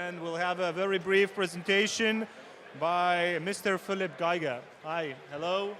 and we'll have a very brief presentation by Mr. Philip Geiger. Hi, hello.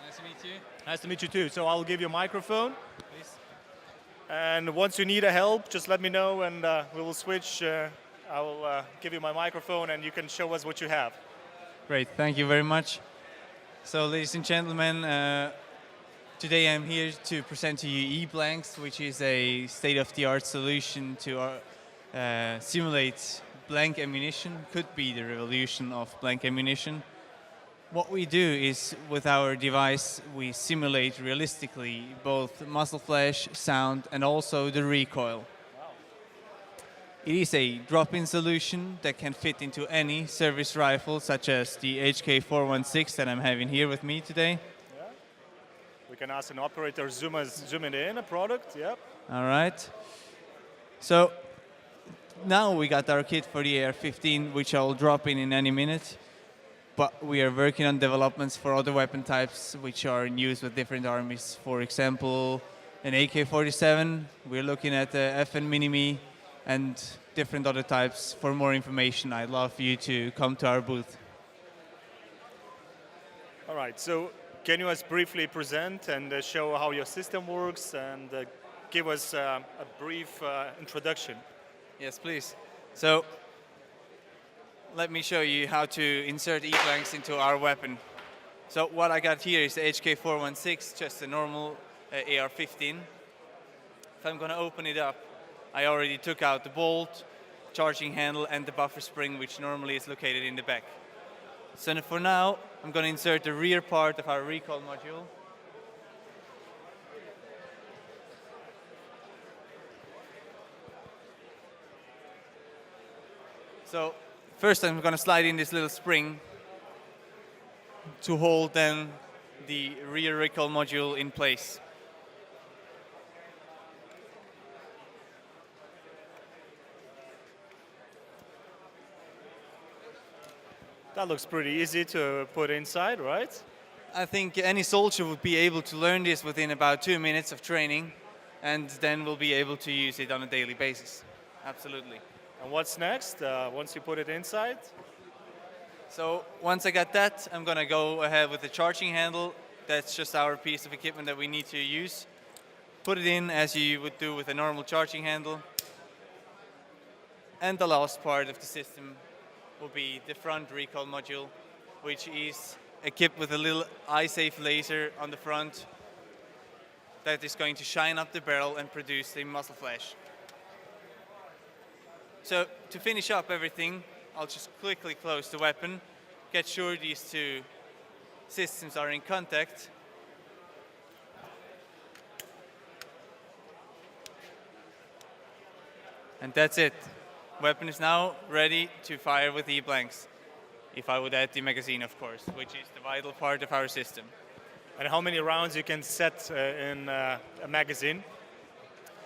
Nice to meet you. Nice to meet you too. So I'll give you a microphone. Please. And once you need a help, just let me know and we will switch. I will give you my microphone and you can show us what you have. Great, thank you very much. So, ladies and gentlemen, today I'm here to present to you eBlanks, which is a state-of-the-art solution to simulate blank ammunition. Could be the revolution of blank ammunition. What we do is, with our device, we simulate realistically both muzzle flash, sound, and also the recoil. Wow. It is a drop-in solution that can fit into any service rifle, such as the HK416 that I'm having here with me today. Yeah. We can ask an operator zoom it in, a product, yep. All right. So now we got our kit for the AR-15, which I'll drop in any minute. But we are working on developments for other weapon types which are in use with different armies. For example, an AK-47, we're looking at the FN Mini-Me and different other types. For more information, I'd love for you to come to our booth. All right, so can you just briefly present and show how your system works and give us a brief introduction? Yes, please. So, let me show you how to insert eBlanks into our weapon. So what I got here is the HK416, just a normal AR-15. If I'm going to open it up, I already took out the bolt, charging handle, and the buffer spring, which normally is located in the back. So for now, I'm going to insert the rear part of our recoil module. So first I'm going to slide in this little spring to hold then the rear recoil module in place. That looks pretty easy to put inside, right? I think any soldier would be able to learn this within about 2 minutes of training, and then will be able to use it on a daily basis. Absolutely. And what's next, once you put it inside? So once I got that, I'm going to go ahead with the charging handle. That's just our piece of equipment that we need to use. Put it in as you would do with a normal charging handle. And the last part of the system will be the front recoil module, which is equipped with a little eye-safe laser on the front that is going to shine up the barrel and produce a muzzle flash. So to finish up everything, I'll just quickly close the weapon, get sure these two systems are in contact. And that's it. Weapon is now ready to fire with eBlanks. If I would add the magazine, of course, which is the vital part of our system. And how many rounds you can set in a magazine?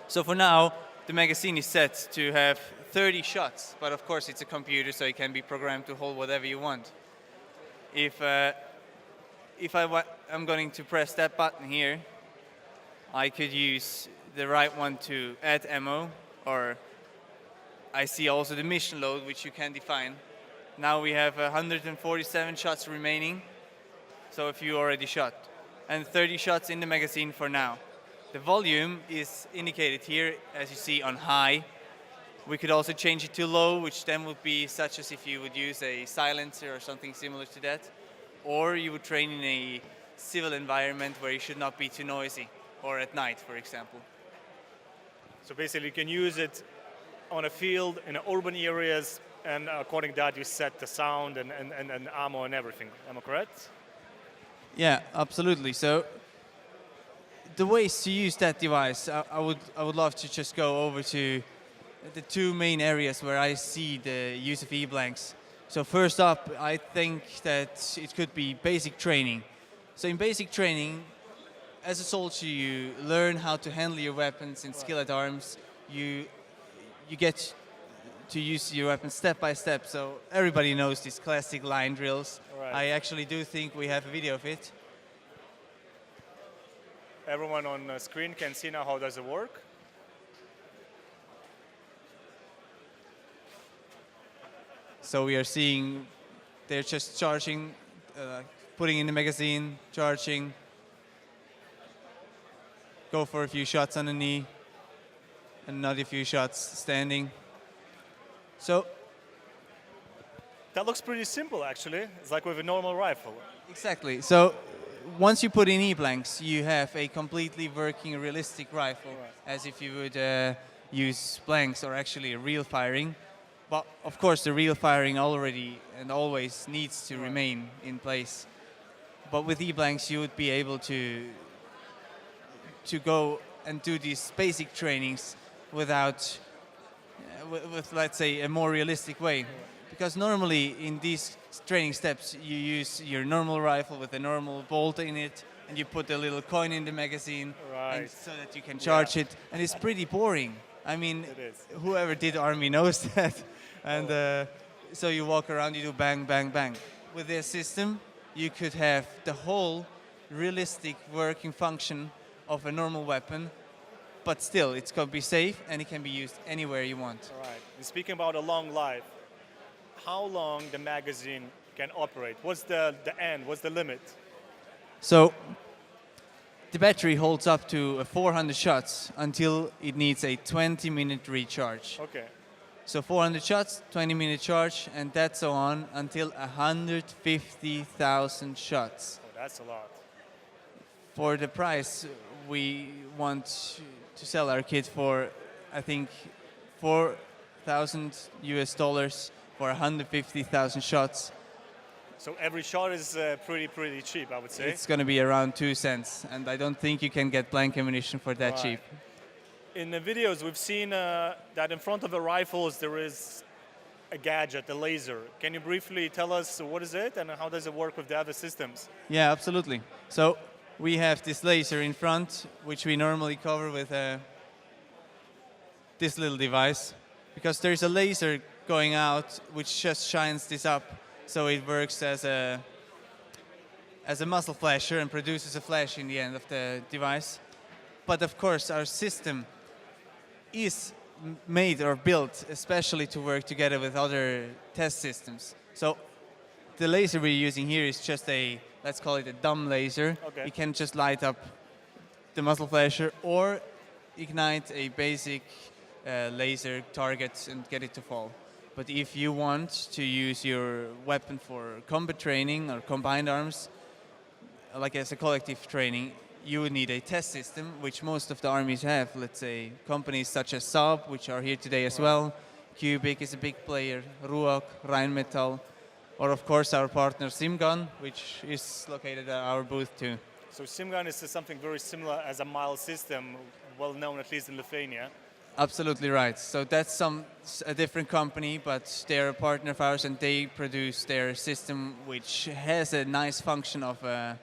So for now, the magazine is set to have 30 shots, but of course it's a computer, so it can be programmed to hold whatever you want. If I'm going to press that button here, I could use the right one to add ammo, or I see also the mission load, which you can define. Now we have 147 shots remaining, so a few already shot, and 30 shots in the magazine for now. The volume is indicated here, as you see, on high. We could also change it to low, which then would be such as if you would use a silencer or something similar to that. Or you would train in a civil environment where you should not be too noisy, or at night, for example. So basically you can use it on a field in urban areas, and according to that you set the sound and ammo and everything. Am I correct? Yeah, absolutely. So the ways to use that device, I would love to just go over to the two main areas where I see the use of eBlanks. So first up, I think that it could be basic training. So in basic training, as a soldier, you learn how to handle your weapons in skill at arms. You get to use your weapon step by step. So everybody knows these classic line drills. Right. I actually do think we have a video of it. Everyone on the screen can see now how does it work. So we are seeing they're just charging, putting in the magazine, charging, go for a few shots on the knee, another few shots standing. So That looks pretty simple, actually. It's like with a normal rifle. exactly. So once you put in E-blanks, you have a completely working, realistic rifle, as if you would use blanks or actually a real firing. But of course, the real firing already and always needs to remain in place. But with E-blanks, you would be able to go and do these basic trainings without, with let's say, a more realistic way. Because normally in these training steps, you use your normal rifle with a normal bolt in it, and you put a little coin in the magazine, and so that you can charge it, and it's pretty boring. I mean, whoever did Army knows that. And so you walk around, you do bang, bang, bang. With this system, you could have the whole realistic working function of a normal weapon, but still, it's going to be safe and it can be used anywhere you want. All right. And speaking about a long life, how long the magazine can operate? What's the end? What's the limit? So the battery holds up to 400 shots until it needs a 20-minute recharge. Okay. So 400 shots, 20-minute charge, and that's so on until 150,000 shots. Oh, that's a lot. For the price, we want to sell our kit for, I think, $4,000 US for 150,000 shots. So every shot is pretty cheap, I would say. It's going to be around 2 cents, and I don't think you can get blank ammunition for that cheap. In the videos, we've seen that in front of the rifles there is a gadget, a laser. Can you briefly tell us what is it and how does it work with the other systems? Yeah, absolutely. So we have this laser in front, which we normally cover with this little device, because there's a laser going out which just shines this up, so it works as a muzzle flasher and produces a flash in the end of the device. But of course, our system is made or built especially to work together with other test systems. So the laser we're using here is just let's call it a dumb laser. Okay. It can just light up the muzzle flasher or ignite a basic laser target and get it to fall. But if you want to use your weapon for combat training or combined arms, like as a collective training, you would need a test system, which most of the armies have. Let's say companies such as Saab, which are here today as well. Cubic is a big player, Ruach, Rheinmetall, or of course our partner Simgun, which is located at our booth too. So Simgun is something very similar as a mile system, well known at least in Lithuania. Absolutely right. So that's a different company, but they're a partner of ours and they produce their system, which has a nice function of a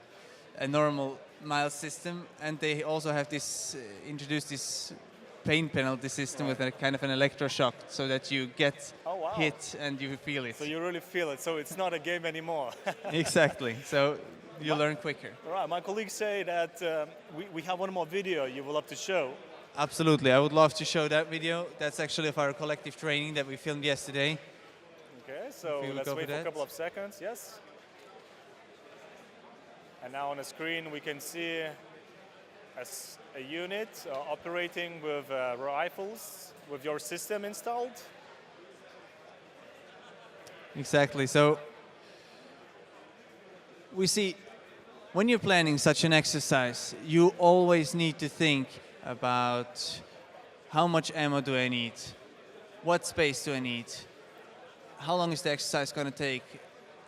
normal mile system, and they also have introduced this pain penalty system with a kind of an electroshock, so that you get hit and you feel it. So you really feel it. So it's not a game anymore. Exactly. So you learn quicker. All right. My colleagues say that we have one more video you will have to show. Absolutely. I would love to show that video. That's actually of our collective training that we filmed yesterday. Okay. So let's wait for a couple of seconds. Yes. And now on the screen we can see a unit operating with rifles with your system installed. Exactly. So we see when you're planning such an exercise, you always need to think about how much ammo do I need, what space do I need, how long is the exercise going to take,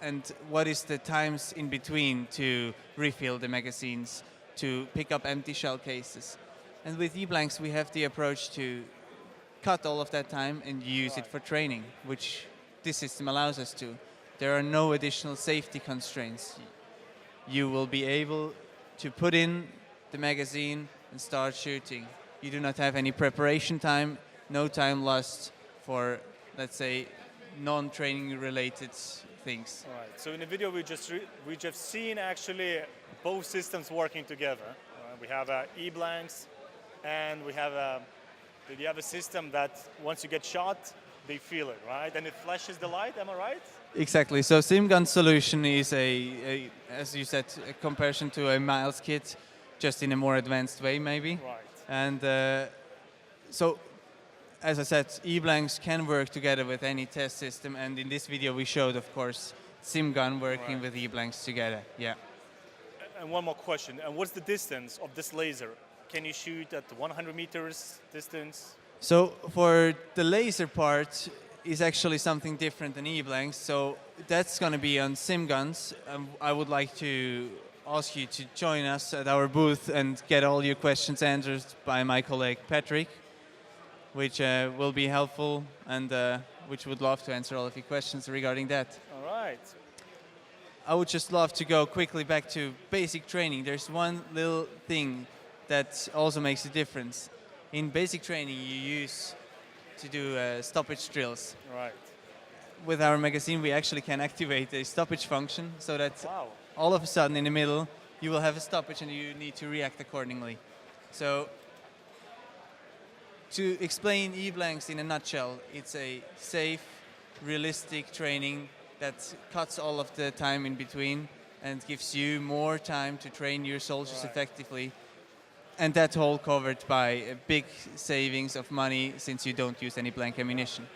and what is the times in between to refill the magazines, to pick up empty shell cases. And with E-blanks, we have the approach to cut all of that time and use it for training, which this system allows us to. There are no additional safety constraints. You will be able to put in the magazine and start shooting. You do not have any preparation time, no time lost for, let's say, non-training related things. All right. So in the video we just seen actually both systems working together. We have E-blanks and we have you have a system that once you get shot, they feel it, right? And it flashes the light, am I right? Exactly. So SimGun solution is as you said, a comparison to a Miles kit, just in a more advanced way, maybe. Right. And so, as I said, e-blanks can work together with any test system. And in this video, we showed, of course, SimGun working Right. with e-blanks together. Yeah. And one more question. And what's the distance of this laser? Can you shoot at 100 meters distance? So for the laser part is actually something different than e-blanks. So that's going to be on SimGuns. I would like to ask you to join us at our booth and get all your questions answered by my colleague Patrick, which will be helpful and which would love to answer all of your questions regarding that. All right. I would just love to go quickly back to basic training. There's one little thing that also makes a difference. In basic training, you use to do stoppage drills. Right. With our magazine, we actually can activate a stoppage function so that Wow. all of a sudden in the middle, you will have a stoppage and you need to react accordingly. So to explain e-blanks in a nutshell, it's a safe, realistic training that cuts all of the time in between and gives you more time to train your soldiers effectively. And that all covered by a big savings of money since you don't use any blank ammunition.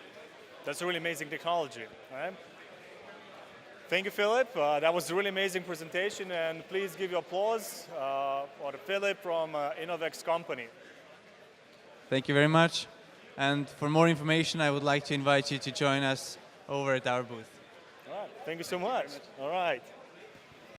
That's a really amazing technology, right? Thank you, Philip. That was a really amazing presentation, and please give your applause for Philip from INOVEX company. Thank you very much. And for more information, I would like to invite you to join us over at our booth. All right. Thank you so much. All right.